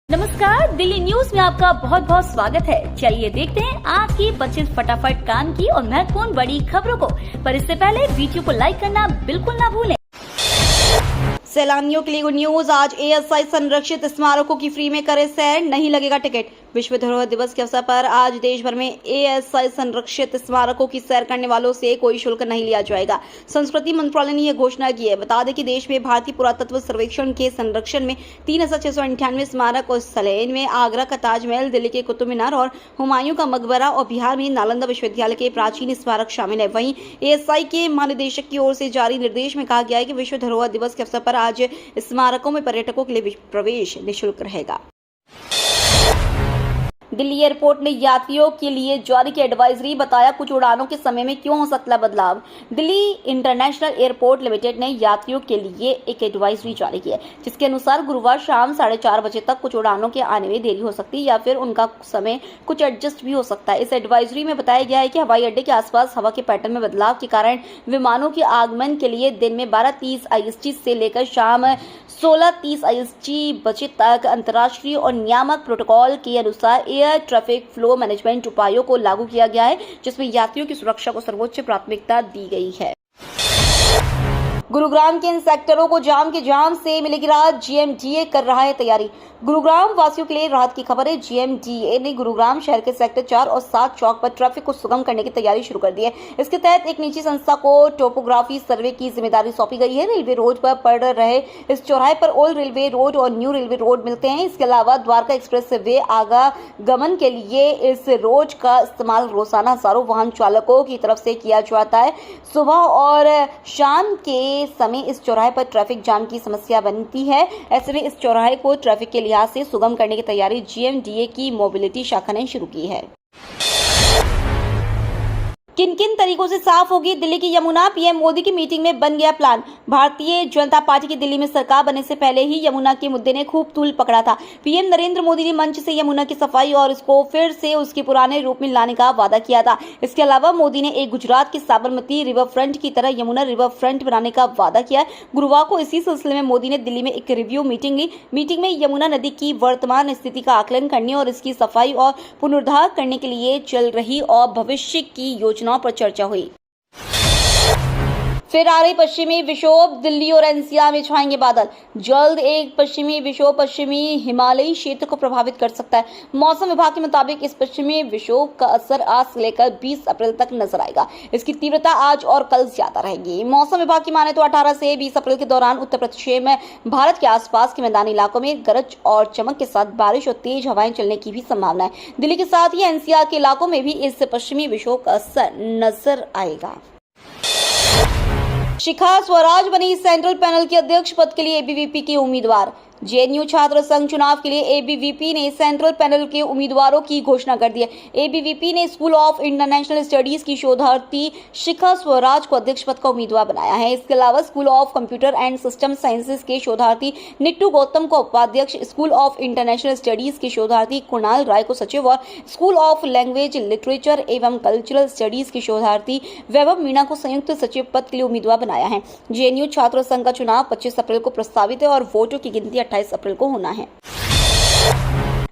नमस्कार, दिल्ली न्यूज में आपका बहुत बहुत स्वागत है। चलिए देखते हैं आज की 25 फटाफट काम की और महत्वपूर्ण बड़ी खबरों को। पर इससे पहले वीडियो को लाइक करना बिल्कुल ना भूलें। सैलानियों के लिए गुड न्यूज। आज एएसआई संरक्षित स्मारकों की फ्री में करे सैर, नहीं लगेगा टिकट। विश्व धरोहर दिवस के अवसर पर आज देश भर में एएसआई संरक्षित स्मारकों की सैर करने वालों से कोई शुल्क नहीं लिया जाएगा। संस्कृति मंत्रालय ने यह घोषणा की है। बता दें कि देश में भारतीय पुरातत्व सर्वेक्षण के संरक्षण में 3698 स्मारक और स्थल है। इनमें आगरा का ताजमहल, दिल्ली के कुतुब मीनार और हुमायूं का मकबरा और बिहार में नालंदा विश्वविद्यालय के प्राचीन स्मारक शामिल है। वहीं एएसआई के महानिदेशक की ओर से जारी निर्देश में कहा गया है कि विश्व धरोहर दिवस के अवसर पर आज स्मारकों में पर्यटकों के लिए प्रवेश निःशुल्क रहेगा। दिल्ली एयरपोर्ट ने यात्रियों के लिए जारी की एडवाइजरी, बताया कुछ उड़ानों के समय में क्यों हो सकता है बदलाव। दिल्ली इंटरनेशनल एयरपोर्ट लिमिटेड ने यात्रियों के लिए एक एडवाइजरी जारी की है, जिसके अनुसार गुरुवार शाम 4:30 बजे तक कुछ उड़ानों के आने में देरी हो सकती है या फिर उनका समय कुछ एडजस्ट भी हो सकता है। इस एडवाइजरी में बताया गया है कि हवाई अड्डे के आसपास हवा के पैटर्न में बदलाव के कारण विमानों के आगमन के लिए दिन में 12:30 IST से लेकर शाम 16:30 IST बजे तक अंतर्राष्ट्रीय और नियामक प्रोटोकॉल के अनुसार एयर ट्रैफिक फ्लो मैनेजमेंट उपायों को लागू किया गया है, जिसमें यात्रियों की सुरक्षा को सर्वोच्च प्राथमिकता दी गई है। गुरुग्राम के इन सेक्टरों को जाम से मिलेगी राहत, GMDA कर रहा है तैयारी। गुरुग्राम वासियों के लिए राहत की खबर है। GMDA ने गुरुग्राम शहर के सेक्टर 4 और 7 चौक पर ट्रैफिक को सुगम करने की तैयारी शुरू कर दी है। इसके तहत एक निजी संस्था को टोपोग्राफी सर्वे की जिम्मेदारी सौंपी गई है। रेलवे रोड पर पड़ रहे इस चौराहे पर ओल्ड रेलवे रोड और न्यू रेलवे रोड मिलते हैं। इसके अलावा द्वारका एक्सप्रेस वे आवागमन के लिए इस रोड का इस्तेमाल रोजाना हजारों वाहन चालकों की तरफ से किया जाता है। सुबह और शाम के समय इस चौराहे पर ट्रैफिक जाम की समस्या बनती है। ऐसे में इस चौराहे को ट्रैफिक के लिहाज से सुगम करने की तैयारी GMDA की मोबिलिटी शाखा ने शुरू की है। किन किन तरीकों से साफ होगी दिल्ली की यमुना, पीएम मोदी की मीटिंग में बन गया प्लान। भारतीय जनता पार्टी की दिल्ली में सरकार बनने से पहले ही यमुना के मुद्दे ने खूब तूल पकड़ा था। पीएम नरेंद्र मोदी ने मंच से यमुना की सफाई और इसको फिर से उसके पुराने रूप में लाने का वादा किया था। इसके अलावा मोदी ने एक गुजरात की साबरमती रिवर फ्रंट की तरह यमुना रिवर फ्रंट बनाने का वादा किया। गुरुवार को इसी सिलसिले में मोदी ने दिल्ली में एक रिव्यू मीटिंग ली। मीटिंग में यमुना नदी की वर्तमान स्थिति का आकलन करने और इसकी सफाई और पुनरुद्धार करने के लिए चल रही और भविष्य की योजनाओं पर चर्चा हुई। फिर आ रही पश्चिमी विक्षोभ, दिल्ली और NCR में छाएंगे बादल। जल्द एक पश्चिमी विक्षोभ पश्चिमी हिमालयी क्षेत्र को प्रभावित कर सकता है। मौसम विभाग के मुताबिक इस पश्चिमी विक्षोभ का असर आज से लेकर 20 अप्रैल तक नजर आएगा। इसकी तीव्रता आज और कल ज्यादा रहेगी। मौसम विभाग की माने तो 18 से 20 अप्रैल के दौरान उत्तर पश्चिम में भारत के आसपास के मैदानी इलाकों में गरज और चमक के साथ बारिश और तेज हवाएं चलने की भी संभावना है। दिल्ली के साथ ही NCR के इलाकों में भी इस पश्चिमी विक्षोभ का असर नजर आएगा। शिखा स्वराज बनी सेंट्रल पैनल के अध्यक्ष पद के लिए ABVP के उम्मीदवार। JNU छात्र संघ चुनाव के लिए ABVP ने सेंट्रल पैनल के उम्मीदवारों की घोषणा कर दी है। ABVP ने स्कूल ऑफ इंटरनेशनल स्टडीज की शोधार्थी शिखा स्वराज को अध्यक्ष पद का उम्मीदवार बनाया है। इसके अलावा school of computer and system sciences के शोधार्थी निट्टू गौतम को उपाध्यक्ष, स्कूल ऑफ इंटरनेशनल स्टडीज के शोधार्थी कुणाल राय को सचिव और स्कूल ऑफ लैंग्वेज लिटरेचर एवं कल्चरल स्टडीज के शोधार्थी वैभव मीणा को संयुक्त सचिव पद के लिए उम्मीदवार बनाया है। JNU छात्र संघ का चुनाव 25 अप्रैल को प्रस्तावित है और वोटों की गिनती 28 अप्रैल को होना है।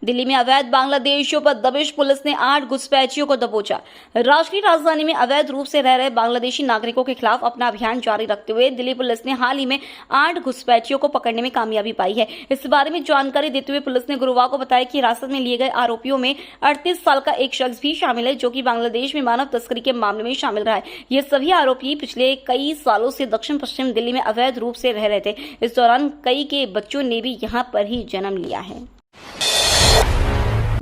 दिल्ली में अवैध बांग्लादेशियों पर दबिश, पुलिस ने 8 घुसपैठियों को दबोचा। राष्ट्रीय राजधानी में अवैध रूप से रह रहे बांग्लादेशी नागरिकों के खिलाफ अपना अभियान जारी रखते हुए दिल्ली पुलिस ने हाल ही में 8 घुसपैठियों को पकड़ने में कामयाबी पाई है। इस बारे में जानकारी देते हुए पुलिस ने गुरुवार को बताया कि हिरासत में लिए गए आरोपियों में 38 साल का एक शख्स भी शामिल है, जो कि बांग्लादेश में मानव तस्करी के मामले में शामिल रहा है। ये सभी आरोपी पिछले कई सालों से दक्षिण पश्चिम दिल्ली में अवैध रूप से रह रहे थे। इस दौरान कई के बच्चों ने भी यहाँ पर ही जन्म लिया है।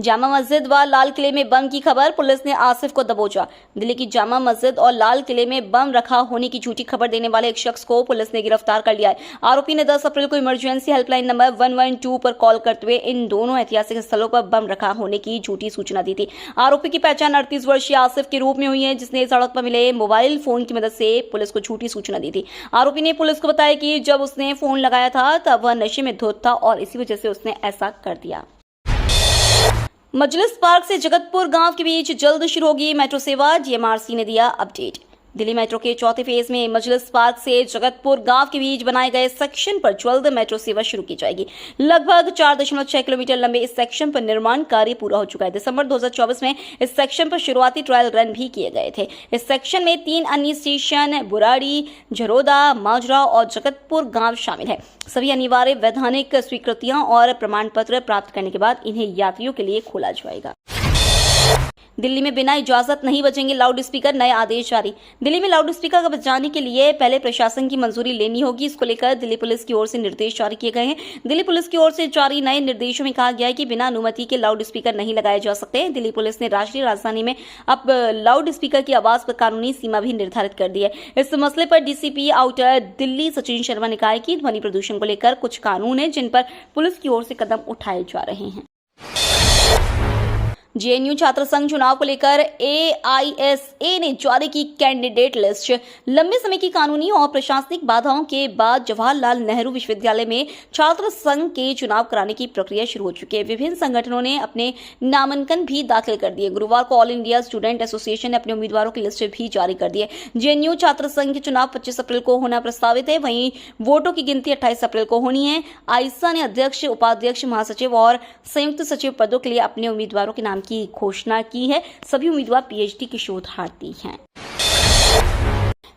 जामा मस्जिद व लाल किले में बम की खबर, पुलिस ने आसिफ को दबोचा। दिल्ली की जामा मस्जिद और लाल किले में बम रखा होने की झूठी खबर देने वाले एक शख्स को पुलिस ने गिरफ्तार कर लिया है। आरोपी ने 10 अप्रैल को इमरजेंसी हेल्पलाइन नंबर 112 पर कॉल करते हुए इन दोनों ऐतिहासिक स्थलों पर बम रखा होने की झूठी सूचना दी थी। आरोपी की पहचान 38 वर्षीय आसिफ के रूप में हुई है, जिसने सड़क पर मिले मोबाइल फोन की मदद से पुलिस को झूठी सूचना दी थी। आरोपी ने पुलिस को बताया कि जब उसने फोन लगाया था तब वह नशे में धुत था और इसी वजह से उसने ऐसा कर दिया। मजलिस पार्क से जगतपुर गांव के बीच जल्द शुरू होगी मेट्रो सेवा, DMRC ने दिया अपडेट। दिल्ली मेट्रो के चौथे फेज में मजलिस पार्क से जगतपुर गांव के बीच बनाए गए सेक्शन पर जल्द मेट्रो सेवा शुरू की जाएगी। लगभग 4.6 किलोमीटर लंबे इस सेक्शन पर निर्माण कार्य पूरा हो चुका है। दिसंबर 2024 में इस सेक्शन पर शुरुआती ट्रायल रन भी किए गए थे। इस सेक्शन में 3 अन्य स्टेशन बुराड़ी, झरोदा, माजरा और जगतपुर गांव शामिल है। सभी अनिवार्य वैधानिक स्वीकृतियां और प्रमाण पत्र प्राप्त करने के बाद इन्हें यात्रियों के लिए खोला जाएगा। दिल्ली में बिना इजाजत नहीं बजेंगे लाउड स्पीकर, नए आदेश जारी। दिल्ली में लाउड स्पीकर का बजाने के लिए पहले प्रशासन की मंजूरी लेनी होगी। इसको लेकर दिल्ली पुलिस की ओर से निर्देश जारी किए गए हैं। दिल्ली पुलिस की ओर से जारी नए निर्देशों में कहा गया है कि बिना अनुमति के लाउड स्पीकर नहीं लगाए जा सकते। दिल्ली पुलिस ने राष्ट्रीय राजधानी में अब लाउड स्पीकर की आवाज पर कानूनी सीमा भी निर्धारित कर दी है। इस मसले पर डीसीपी आउटर दिल्ली सचिन शर्मा ने कहा है कि ध्वनि प्रदूषण को लेकर कुछ कानून है जिन पर पुलिस की ओर से कदम उठाए जा रहे हैं। जेएनयू छात्र संघ चुनाव को लेकर एआईएसए ने जारी की कैंडिडेट लिस्ट। लंबे समय की कानूनी और प्रशासनिक बाधाओं के बाद जवाहरलाल नेहरू विश्वविद्यालय में छात्र संघ के चुनाव कराने की प्रक्रिया शुरू हो चुकी है। विभिन्न संगठनों ने अपने नामांकन भी दाखिल कर दिए। गुरुवार को ऑल इंडिया स्टूडेंट एसोसिएशन ने अपने उम्मीदवारों की लिस्ट भी जारी कर दी है। जेएनयू छात्र संघ के चुनाव 25 अप्रैल को होना प्रस्तावित है। वहीं वोटों की गिनती 28 अप्रैल को होनी है। आईसा ने अध्यक्ष, उपाध्यक्ष, महासचिव और संयुक्त सचिव पदों के लिए अपने उम्मीदवारों के नाम की घोषणा की है। सभी उम्मीदवार पीएचडी के शोधार्थी हैं।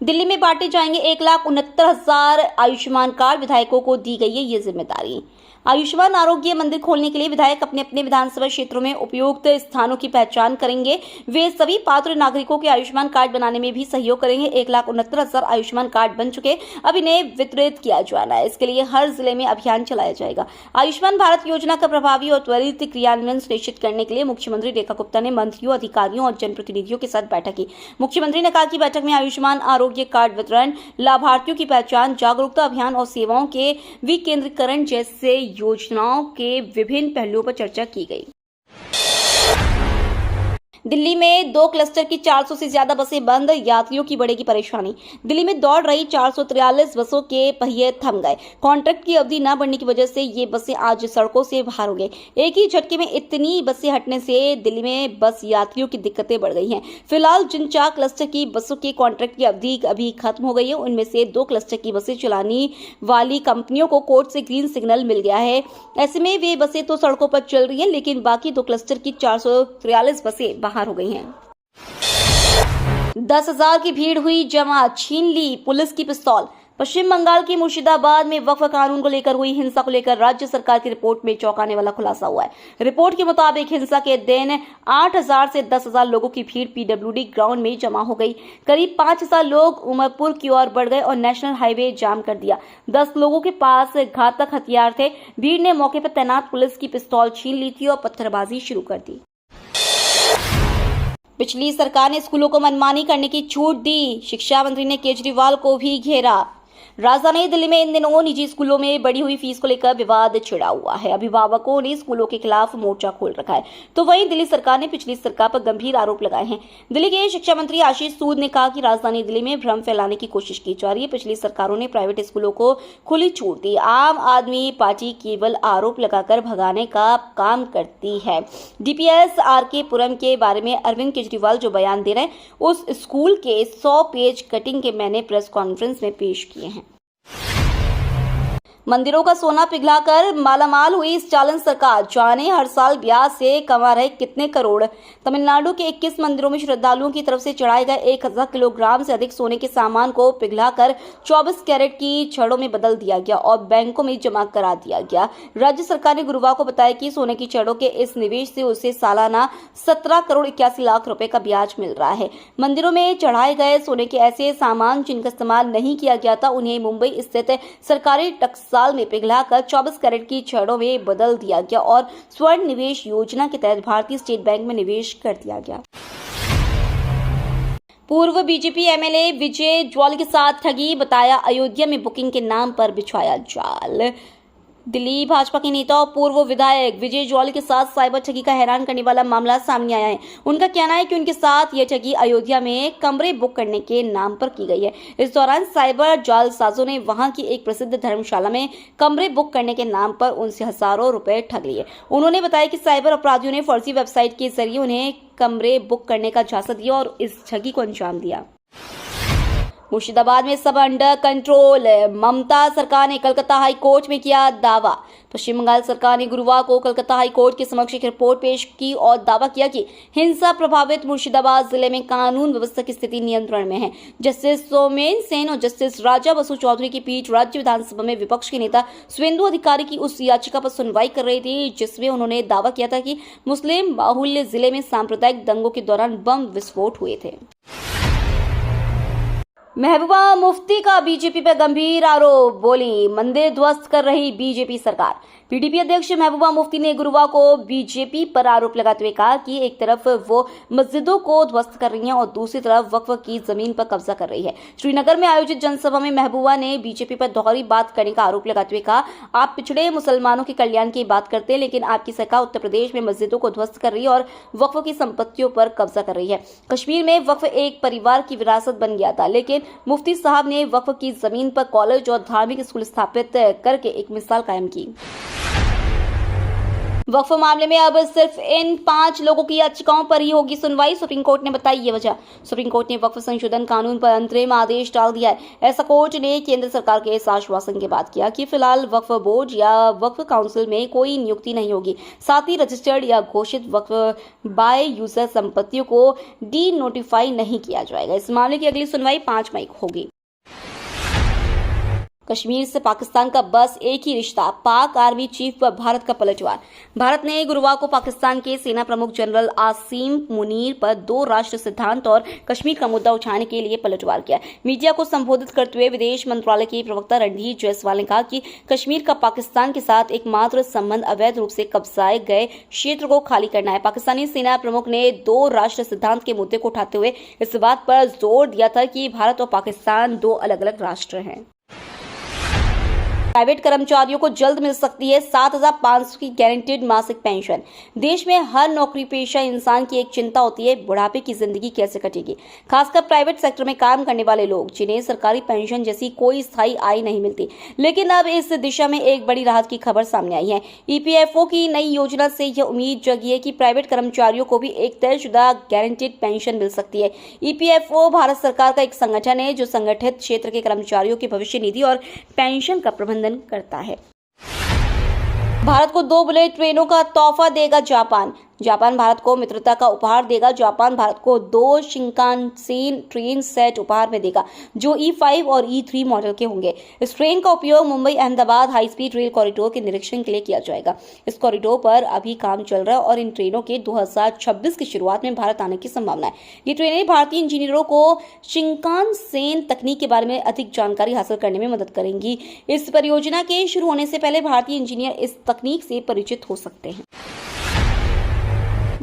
दिल्ली में बांटे जाएंगे 1,69,000 आयुष्मान कार्ड, विधायकों को दी गई है ये जिम्मेदारी। आयुष्मान आरोग्य मंदिर खोलने के लिए विधायक अपने अपने विधानसभा क्षेत्रों में उपयुक्त स्थानों की पहचान करेंगे। वे सभी पात्र नागरिकों के आयुष्मान कार्ड बनाने में भी सहयोग करेंगे। 1,69,000 आयुष्मान कार्ड बन चुके, अब इन्हें वितरित किया जाना है। इसके लिए हर जिले में अभियान चलाया जाएगा। आयुष्मान भारत योजना का प्रभावी और त्वरित क्रियान्वयन सुनिश्चित करने के लिए मुख्यमंत्री रेखा गुप्ता ने मंत्रियों, अधिकारियों और जनप्रतिनिधियों के साथ बैठक की। मुख्यमंत्री ने कहा कि बैठक में आयुष्मान आरोग्य कार्ड वितरण, लाभार्थियों की पहचान, जागरूकता अभियान और सेवाओं के विकेंद्रीकरण जैसे योजनाओं के विभिन्न पहलुओं पर चर्चा की गई। दिल्ली में 2 क्लस्टर की 400 से ज्यादा बसें बंद, यात्रियों की बढ़ेगी परेशानी। दिल्ली में दौड़ रही 443 बसों के पहिए थम गए। कॉन्ट्रैक्ट की अवधि न बढ़ने की वजह से ये बसें आज सड़कों से बाहर हो गई। एक ही झटके में इतनी बसें हटने से दिल्ली में बस यात्रियों की दिक्कतें बढ़ गई हैं। फिलहाल जिन 4 क्लस्टर की बसों के कॉन्ट्रैक्ट की अवधि अभी खत्म हो गई है, उनमें से 2 क्लस्टर की बसें चलाने वाली कंपनियों को कोर्ट से ग्रीन सिग्नल मिल गया है। ऐसे में वे बसें तो सड़कों पर चल रही हैं, लेकिन बाकी 2 क्लस्टर की 443 बसें बाहर हो गई हैं। 10,000 की भीड़ हुई जमा, छीन ली पुलिस की पिस्तौल। पश्चिम बंगाल के मुर्शिदाबाद में वक्फ कानून को लेकर हुई हिंसा को लेकर राज्य सरकार की रिपोर्ट में चौंकाने वाला खुलासा हुआ है। रिपोर्ट के मुताबिक हिंसा के दिन 8,000 से 10,000 लोगों की भीड़ पीडब्ल्यूडी ग्राउंड में जमा हो गई। करीब 5,000 लोग उमरपुर की ओर बढ़ गए और नेशनल हाईवे जाम कर दिया। 10 लोगों के पास घातक हथियार थे। भीड़ ने मौके पर तैनात पुलिस की पिस्तौल छीन ली थी और पत्थरबाजी शुरू कर दी। पिछली सरकार ने स्कूलों को मनमानी करने की छूट दी, शिक्षा मंत्री ने केजरीवाल को भी घेरा। राजधानी दिल्ली में इन दिनों निजी स्कूलों में बढ़ी हुई फीस को लेकर विवाद छिड़ा हुआ है। अभिभावकों ने स्कूलों के खिलाफ मोर्चा खोल रखा है, तो वहीं दिल्ली सरकार ने पिछली सरकार पर गंभीर आरोप लगाए हैं। दिल्ली के शिक्षा मंत्री आशीष सूद ने कहा कि राजधानी दिल्ली में भ्रम फैलाने की कोशिश की जा रही है। पिछली सरकारों ने प्राइवेट स्कूलों को खुली छूट दी। आम आदमी पार्टी केवल आरोप लगाकर भगाने का काम करती है। डीपीएस आरके पुरम के बारे में अरविंद केजरीवाल जो बयान दे रहे हैं, उस स्कूल के 100 पेज कटिंग के मैंने प्रेस कॉन्फ्रेंस में पेश किए हैं। मंदिरों का सोना पिघलाकर मालामाल हुई स्टालिन सरकार, जाने हर साल ब्याज से कमा रहे कितने करोड़। तमिलनाडु के 21 मंदिरों में श्रद्धालुओं की तरफ से चढ़ाए गए 1,000 किलोग्राम से अधिक सोने के सामान को पिघलाकर 24 कैरेट की छड़ों में बदल दिया गया और बैंकों में जमा करा दिया गया। राज्य सरकार ने गुरुवार को बताया कि सोने की छड़ों के इस निवेश से उसे सालाना 17 करोड़ 81 लाख रुपए का ब्याज मिल रहा है। मंदिरों में चढ़ाए गए सोने के ऐसे सामान जिनका इस्तेमाल नहीं किया गया था, उन्हें मुंबई स्थित सरकारी टकसाल में पिघलाकर 24 कैरेट की छड़ों में बदल दिया गया और स्वर्ण निवेश योजना के तहत भारतीय स्टेट बैंक में निवेश कर दिया गया। पूर्व बीजेपी एमएलए विजय ज्वाल के साथ ठगी, बताया अयोध्या में बुकिंग के नाम पर बिछाया जाल। दिल्ली भाजपा के नेता और पूर्व विधायक विजय ज्वाल के साथ साइबर ठगी का हैरान करने वाला मामला सामने आया है। उनका कहना है कि उनके साथ यह ठगी अयोध्या में कमरे बुक करने के नाम पर की गई है। इस दौरान साइबर जालसाजों ने वहां की एक प्रसिद्ध धर्मशाला में कमरे बुक करने के नाम पर उनसे हजारों रुपए ठग लिए। उन्होंने बताया कि साइबर अपराधियों ने फर्जी वेबसाइट के जरिए उन्हें कमरे बुक करने का झांसा दिया और इस ठगी को अंजाम दिया। मुर्शिदाबाद में सब अंडर कंट्रोल, ममता सरकार ने कलकत्ता हाई कोर्ट में किया दावा। पश्चिम बंगाल सरकार ने गुरुवार को कलकत्ता हाई कोर्ट के समक्ष एक रिपोर्ट पेश की और दावा किया कि हिंसा प्रभावित मुर्शिदाबाद जिले में कानून व्यवस्था की स्थिति नियंत्रण में है। जस्टिस सोमेन सेन और जस्टिस राजा बसु चौधरी की पीठ राज्य विधानसभा में विपक्ष के नेता शुभेंदु अधिकारी की उस याचिका पर सुनवाई कर रही थी जिसमें उन्होंने दावा किया था कि मुस्लिम बाहुल्य जिले में सांप्रदायिक दंगों के दौरान बम विस्फोट हुए थे। महबूबा मुफ्ती का बीजेपी पर गंभीर आरोप, बोली मंदिर ध्वस्त कर रही बीजेपी सरकार। पीडीपी अध्यक्ष महबूबा मुफ्ती ने गुरुवार को बीजेपी पर आरोप लगाते हुए कहा कि एक तरफ वो मस्जिदों को ध्वस्त कर रही हैं और दूसरी तरफ वक्फ की जमीन पर कब्जा कर रही है। श्रीनगर में आयोजित जनसभा में महबूबा ने बीजेपी पर दोहरी बात करने का आरोप लगाते हुए कहा, आप पिछड़े मुसलमानों के कल्याण की बात करते हैं, लेकिन आपकी सरकार उत्तर प्रदेश में मस्जिदों को ध्वस्त कर रही है और वक्फ की संपत्तियों पर कब्जा कर रही है। कश्मीर में वक्फ एक परिवार की विरासत बन गया था, लेकिन मुफ्ती साहब ने वक्फ की जमीन पर कॉलेज और धार्मिक स्कूल स्थापित करके एक मिसाल कायम की। वक्फ मामले में अब सिर्फ इन 5 लोगों की याचिकाओं पर ही होगी सुनवाई, सुप्रीम कोर्ट ने बताई ये वजह। सुप्रीम कोर्ट ने वक्फ संशोधन कानून पर अंतरिम आदेश डाल दिया है। ऐसा कोर्ट ने केंद्र सरकार के इस आश्वासन के बाद किया कि फिलहाल वक्फ बोर्ड या वक्फ काउंसिल में कोई नियुक्ति नहीं होगी। साथ ही रजिस्टर्ड या घोषित वक्फ बाय यूजर संपत्तियों को डी नोटिफाई नहीं किया जाएगा। इस मामले की अगली सुनवाई 5 मई को होगी। कश्मीर से पाकिस्तान का बस एक ही रिश्ता, पाक आर्मी चीफ पर भारत का पलटवार। भारत ने गुरुवार को पाकिस्तान के सेना प्रमुख जनरल आसिम मुनीर पर 2 राष्ट्र सिद्धांत और कश्मीर का मुद्दा उठाने के लिए पलटवार किया। मीडिया को संबोधित करते हुए विदेश मंत्रालय के प्रवक्ता रणधीर जयसवाल ने कहा कि कश्मीर का पाकिस्तान के साथ एकमात्र संबंध अवैध रूप से कब्जाए गए क्षेत्र को खाली करना है। पाकिस्तानी सेना प्रमुख ने 2 राष्ट्र सिद्धांत के मुद्दे को उठाते हुए इस बात पर जोर दिया था कि भारत और पाकिस्तान 2 अलग-अलग राष्ट्र हैं। प्राइवेट कर्मचारियों को जल्द मिल सकती है 7,500 की गारंटीड मासिक पेंशन। देश में हर नौकरी पेशा इंसान की एक चिंता होती है, बुढ़ापे की जिंदगी कैसे कटेगी। खासकर प्राइवेट सेक्टर में काम करने वाले लोग जिन्हें सरकारी पेंशन जैसी कोई स्थायी आय नहीं मिलती। लेकिन अब इस दिशा में एक बड़ी राहत की खबर सामने आई है। ईपीएफओ की नई योजना से यह उम्मीद जगी है कि प्राइवेट कर्मचारियों को भी एक तयशुदा गारंटीड पेंशन मिल सकती है। ईपीएफओ भारत सरकार का एक संगठन है जो संगठित क्षेत्र के कर्मचारियों की भविष्य निधि और पेंशन का प्रबंधन करता है। भारत को 2 बुलेट ट्रेनों का तोहफा देगा जापान। जापान भारत को मित्रता का उपहार देगा। जापान भारत को 2 शिंकानसेन ट्रेन सेट उपहार में देगा जो E5 और E3 मॉडल के होंगे। इस ट्रेन का उपयोग Mumbai Ahmedabad high speed rail corridor के निरीक्षण के लिए किया जाएगा। इस कॉरिडोर पर अभी काम चल रहा है और इन ट्रेनों के 2026 की शुरुआत में भारत आने की संभावना है। ये ट्रेनें भारतीय इंजीनियरों को शिंकानसेन तकनीक के बारे में अधिक जानकारी हासिल करने में मदद करेंगी। इस परियोजना के शुरू होने से पहले भारतीय इंजीनियर इस तकनीक से परिचित हो सकते हैं।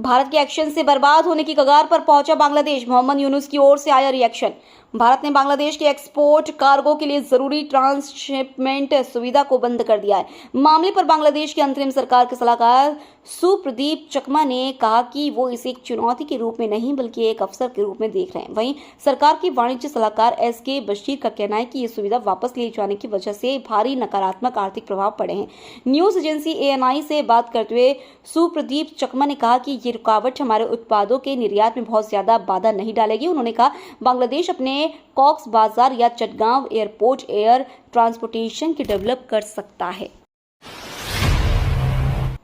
भारत के एक्शन से बर्बाद होने की कगार पर पहुंचा बांग्लादेश। मोहम्मद यूनुस की ओर से आया रिएक्शन। भारत ने बांग्लादेश के एक्सपोर्ट कार्गो के लिए जरूरी ट्रांसशिपमेंट सुविधा को बंद कर दिया है। मामले पर बांग्लादेश की अंतरिम सरकार के सलाहकार सुप्रदीप चकमा ने कहा कि वो इसे एक चुनौती के रूप में नहीं बल्कि एक अवसर के रूप में देख रहे हैं। वहीं सरकार के वाणिज्य सलाहकार SK बशीर का कहना है कि ये सुविधा वापस लिए जाने की वजह से भारी नकारात्मक आर्थिक प्रभाव पड़े हैं। न्यूज एजेंसी ANI से बात करते हुए सुप्रदीप चकमा ने कहा कि ये रुकावट हमारे उत्पादों के निर्यात में बहुत ज्यादा बाधा नहीं डालेगी। उन्होंने कहा बांग्लादेश अपने कॉक्स बाजार या चटगांव एयरपोर्ट एयर ट्रांसपोर्टेशन की डेवलप कर सकता है।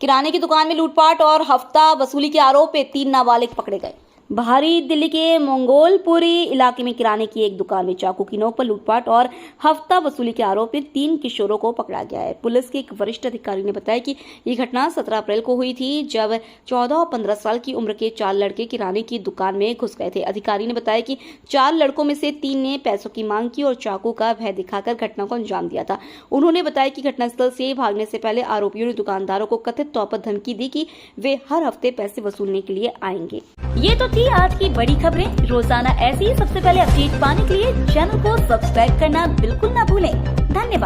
किराने की दुकान में लूटपाट और हफ्ता वसूली के आरोप में 3 नाबालिग पकड़े गए। बाहरी दिल्ली के मंगोलपुरी इलाके में किराने की एक दुकान में चाकू की नोक पर लूटपाट और हफ्ता वसूली के आरोप में 3 किशोरों को पकड़ा गया है। पुलिस के एक वरिष्ठ अधिकारी ने बताया कि ये घटना 17 अप्रैल को हुई थी जब 14 और 15 साल की उम्र के 4 लड़के किराने की दुकान में घुस गए थे। अधिकारी ने बताया कि 4 लड़कों में से 3 ने पैसों की मांग की और चाकू का भय दिखाकर घटना को अंजाम दिया था। उन्होंने बताया कि घटनास्थल से भागने से पहले आरोपियों ने दुकानदारों को कथित तौर पर धमकी दी कि वे हर हफ्ते पैसे वसूलने के लिए आएंगे। ये तो थी आज की बड़ी खबरें। रोजाना ऐसी ही सबसे पहले अपडेट पाने के लिए चैनल को सब्सक्राइब करना बिल्कुल ना भूलें। धन्यवाद।